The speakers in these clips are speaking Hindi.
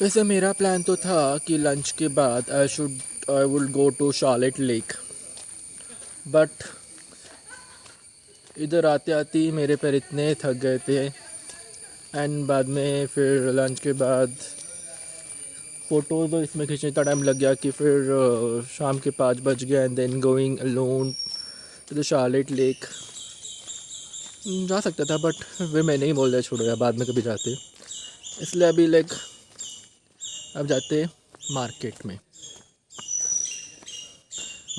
वैसे मेरा प्लान तो था कि लंच के बाद I would go to Charlotte lake, but इधर आते आते ही मेरे पैर इतने थक गए थे एंड बाद में फिर लंच के बाद फ़ोटो तो इसमें खींचने इतना टाइम लग गया कि फिर शाम के 5 बज गए and then going alone to the Charlotte lake. जा सकता था बट वे मैंने ही बोल दिया छोड़ो यार, बाद में कभी जाते, इसलिए अभी लाइक अब जाते मार्केट में।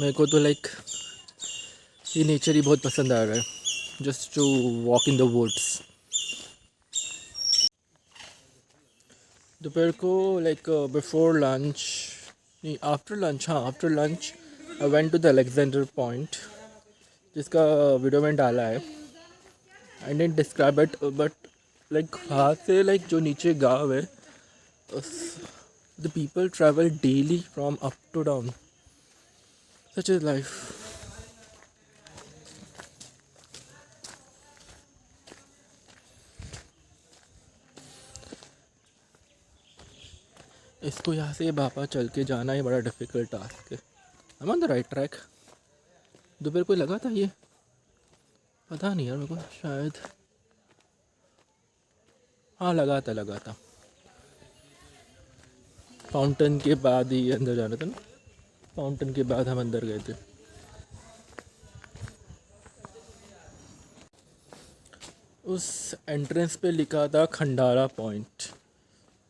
मेरे को तो लाइक ये नेचर ही बहुत पसंद आ रहा है, just to walk in the woods. दोपहर को लाइक बिफोर लंच, नहीं आफ्टर लंच, हाँ after lunch I went to the Alexander point, जिसका वीडियो मैंने डाला है। I didn't describe it but like वहाँ से लाइक जो नीचे गाँव है, the people travel daily from up to down, such is life. इसको यहाँ से बापा चल के जाना ही बड़ा डिफ़िकल्ट टास्क है। I am on the right track. दोपहर कोई लगा था ये, पता नहीं यार मेरे को, शायद हाँ लगा था। फाउंटेन के बाद ही अंदर जाना था ना, फाउंटेन के बाद हम अंदर गए थे। उस एंट्रेंस पे लिखा था खंडाला पॉइंट,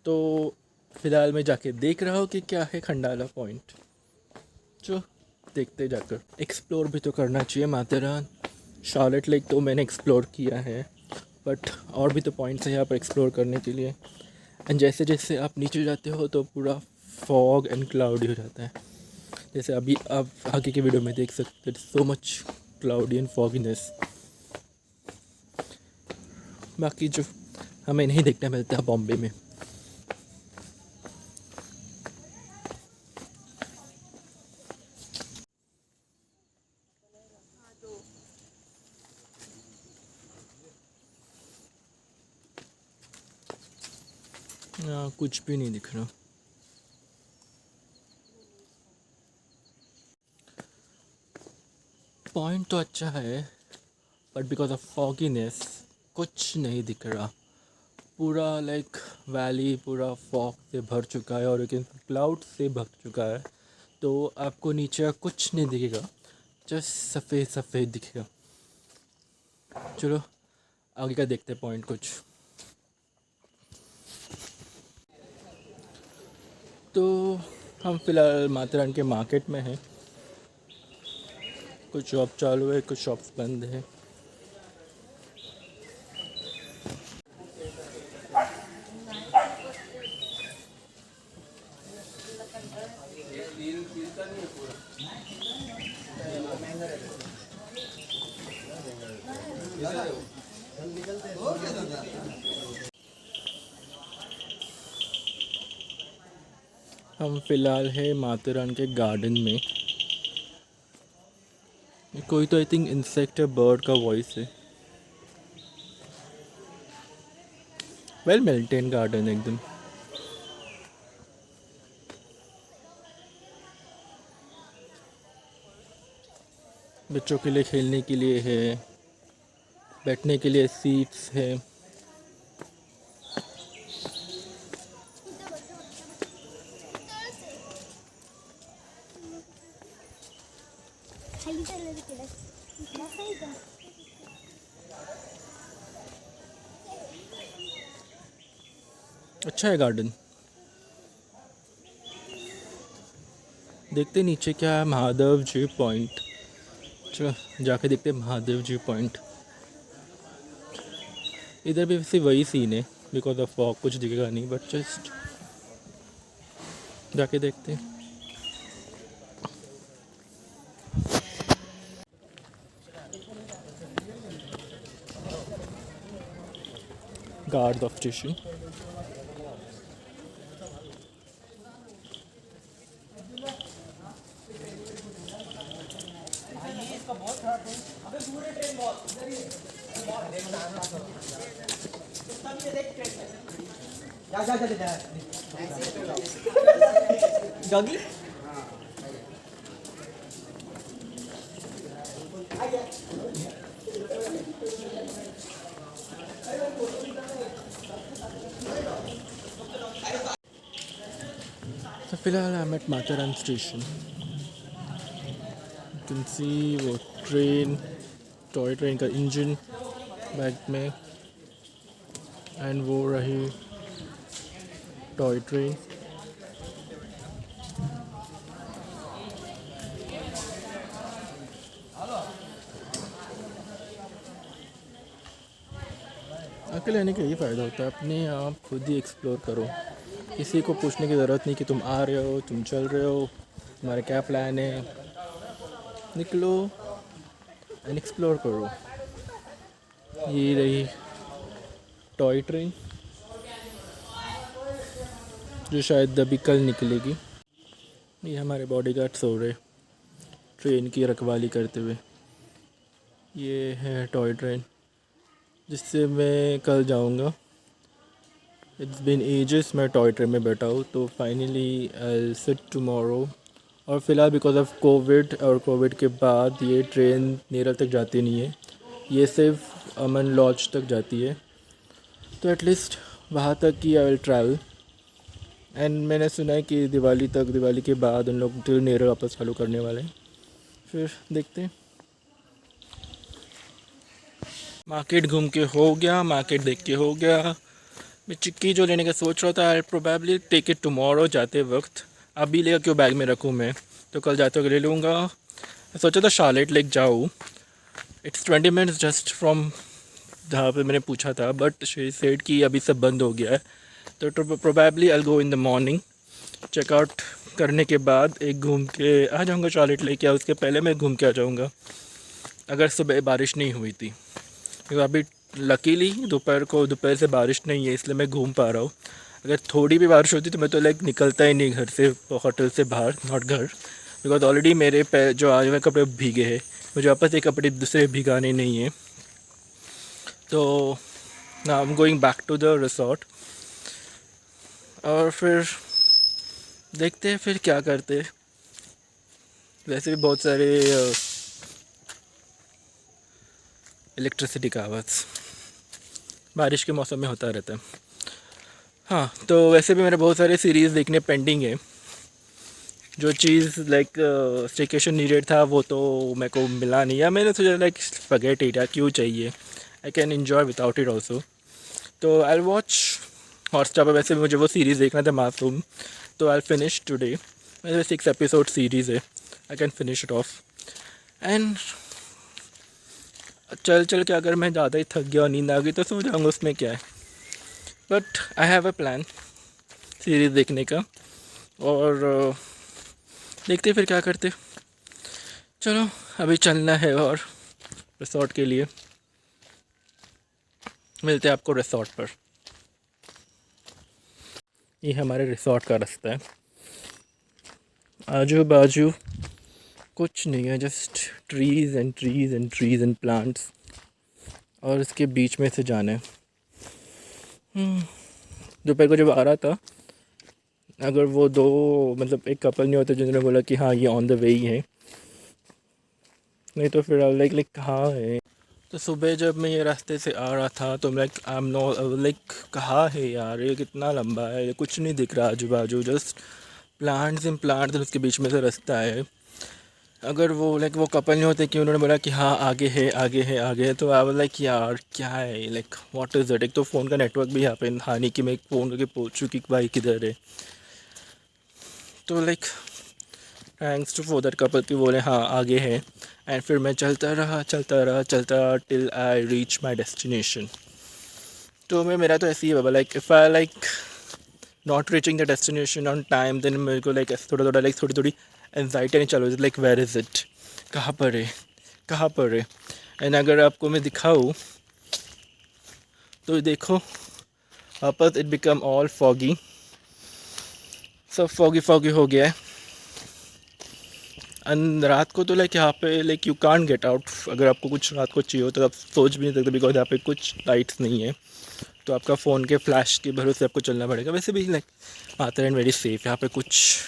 तो फ़िलहाल मैं जाके देख रहा हूँ कि क्या है खंडाला पॉइंट। जो देखते जाकर एक्सप्लोर भी तो करना चाहिए माथेरान। शार्लेट लेक तो मैंने एक्सप्लोर किया है, बट और भी तो पॉइंट्स हैं यहाँ पर एक्सप्लोर करने के लिए। एंड जैसे जैसे आप नीचे जाते हो तो पूरा फॉग एंड क्लाउडी हो जाता है, जैसे अभी आप आगे के वीडियो में देख सकते हैं, सो मच क्लाउडी एंड फॉगीनेस। बाकी जो हमें नहीं देखने मिलता है बॉम्बे में। कुछ भी नहीं दिख रहा। पॉइंट तो अच्छा है बट बिकॉज ऑफ फॉगीनेस कुछ नहीं दिख रहा। पूरा लाइक वैली पूरा फॉग से भर चुका है और एक क्लाउड से भर चुका है, तो आपको नीचे कुछ नहीं दिखेगा, जस्ट सफ़ेद सफ़ेद दिखेगा। चलो आगे का देखते पॉइंट कुछ। तो हम फिलहाल माथेरान के मार्केट में हैं। कुछ शॉप चालू है, कुछ शॉप्स बंद है। हम फिलहाल है माथेरान के गार्डन में। कोई तो आई थिंक इंसेक्ट है, बर्ड का वॉइस है। वेल मेंटेन गार्डन एकदम। बच्चों के लिए खेलने के लिए है, बैठने के लिए सीट्स है। अच्छा है गार्डन। देखते नीचे क्या है, महादेव जी पॉइंट। चलो जाके देखते महादेव जी पॉइंट। इधर भी वैसे वही सीन है, बिकॉज ऑफ फॉग कुछ दिखेगा नहीं, बट जस्ट जाके देखते हैं। Guard of station. डॉगी तो फिलहाल I am at Matheran station. You can see वो ट्रेन, टॉय ट्रेन का इंजन बैक में, एंड वो रही टॉय ट्रेन। अकेले आने का यही फ़ायदा होता है, अपने आप खुद ही एक्सप्लोर करो, किसी को पूछने की ज़रूरत नहीं कि तुम आ रहे हो, तुम चल रहे हो, तुम्हारा क्या प्लान है। निकलो एंड एक्सप्लोर करो। ये रही टॉय ट्रेन जो शायद अभी कल निकलेगी। ये हमारे बॉडीगार्ड सो रहे ट्रेन की रखवाली करते हुए। ये है टॉय ट्रेन जिससे मैं कल जाऊंगा। इट्स बिन एजेस मैं टॉय ट्रेन में बैठा हूँ, तो फाइनली आई सिट टुमारो। और फ़िलहाल बिकॉज ऑफ कोविड और कोविड के बाद ये ट्रेन नेरल तक जाती नहीं है, ये सिर्फ अमन लॉज तक जाती है। तो एटलीस्ट वहाँ तक ही आई विल ट्रैवल। एंड मैंने सुना है कि दिवाली के बाद उन लोग फिर नेरल वापस चालू करने वाले हैं, फिर देखते हैं। मार्केट घूम के हो गया, मार्केट देख के हो गया। मैं चिक्की जो लेने का सोच रहा था, I probably take it tomorrow जाते वक्त। अभी लेकर क्यों बैग में रखूँ मैं, तो कल जाते वक्त ले लूँगा। मैं सोचा था शार्लेट लेक जाऊँ, इट्स 20 मिनट्स जस्ट फ्रॉम जहाँ पे मैंने पूछा था, बट शी सेड कि अभी सब बंद हो गया है। तो probably I go in the morning, checkout करने के बाद एक घूम के आ जाऊँगा शार्लेट लेक, या उसके पहले मैं घूम के आ जाऊँगा अगर सुबह बारिश नहीं हुई थी। क्योंकि अभी लकीली दोपहर से बारिश नहीं है, इसलिए मैं घूम पा रहा हूँ। अगर थोड़ी भी बारिश होती तो मैं तो लाइक निकलता ही नहीं घर से, होटल से बाहर, नॉट घर, बिकॉज ऑलरेडी मेरे पैर जो आज में कपड़े भीगे हैं, मुझे वापस एक कपड़े दूसरे भिगाने नहीं है। तो now I am going back to the resort, और फिर देखते हैं फिर क्या करते। वैसे भी बहुत सारे इलेक्ट्रिसिटी का आवाज़ बारिश के मौसम में होता रहता है। हाँ, तो वैसे भी मेरे बहुत सारे सीरीज़ देखने पेंडिंग है। जो चीज़ लाइक स्टेकेशन नीडेड था वो तो मेरे को मिला नहीं है। मैंने सोचा लाइक फॉरगेट इट, क्यों चाहिए, I can enjoy without it also. तो आई वॉच हॉटस्टार पर। वैसे भी मुझे वो सीरीज़ देखना था, मासूम, तो आई फिनिश टुडे। वैसे 6 एपिसोड सीरीज़ है, I can finish it of. And चल चल के अगर मैं ज़्यादा ही थक गया और नींद आ गई तो सो जाऊँगा, उसमें क्या है। But I have a plan series देखने का, और देखते फिर क्या करते। चलो अभी चलना है और रिसोर्ट के लिए। मिलते हैं आपको रिसोर्ट पर। ये हमारे रिसोर्ट का रास्ता है, आजू बाजू कुछ नहीं है, just trees and trees and trees and plants, और इसके बीच में से जाना है। दोपहर को जब आ रहा था, अगर वो दो मतलब एक कपल नहीं होता जिन्होंने बोला कि हाँ ये ऑन द वे ही है, नहीं तो फिर लाइक कहाँ है। तो सुबह जब मैं ये रास्ते से आ रहा था तो like I am know like कहाँ है यार, ये कितना लंबा है, ये कुछ नहीं दिख रहा आजू बाजू, जस्ट प्लांट्स एंड प्लांट्स, उसके बीच में से रास्ता है। अगर वो लाइक वो कपल नहीं होते कि उन्होंने बोला कि हाँ आगे है आगे है आगे है, तो आई वाज लाइक यार क्या है, लाइक व्हाट इज़ इट। एक तो फ़ोन का नेटवर्क भी यहाँ पे हानि कि मैं फ़ोन करके पूछूँ कि भाई किधर है। तो like thanks to for that couple कि बोले हाँ आगे है। एंड फिर मैं चलता till I reach my destination. तो मेरा तो ऐसे ही बाबा, like if I like not reaching the destination on time, then मेरे को लाइक थोड़ी थोड़ी एनजाइटी नहीं चालू, लाइक वेयर इज़ इट, कहाँ पर है कहाँ पर है। एंड अगर आपको मैं दिखाऊँ तो देखो वापस इट बिकम ऑल फॉगी, सब फॉगी हो गया है। एंड रात को तो लाइक यहाँ पे like you can't get out. अगर आपको कुछ रात को चाहिए हो तो आप सोच भी नहीं सकते, बिकॉज यहाँ पे कुछ लाइट्स नहीं है, तो आपका फ़ोन के फ्लैश के भरोसे आपको चलना पड़ेगा। वैसे भी लाइक माथेरान वेरी सेफ, यहाँ पे कुछ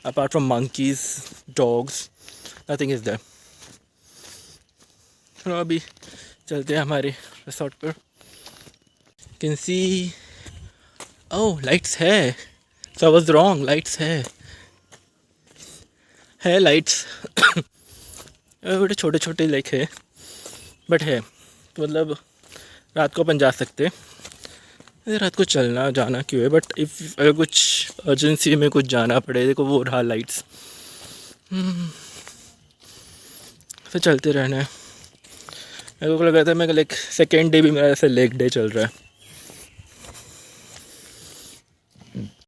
apart from monkeys dogs nothing is there. चलो अभी चलते हैं हमारे रिसोर्ट पर। कैन सी ओह लाइट्स है, सो आई वाज रॉन्ग, लाइट्स है लाइट्स बड़े छोटे छोटे लाइक है बट है, तो मतलब रात को अपन जा सकते हैं। रात को चलना जाना क्यों है, बट इफ़ अगर कुछ अर्जेंसी में कुछ जाना पड़े, देखो वो रहा लाइट्स, फिर चलते रहना है। मेरे को लग रहा था मैं लाइक सेकेंड डे भी मेरा ऐसे लेग डे चल रहा है।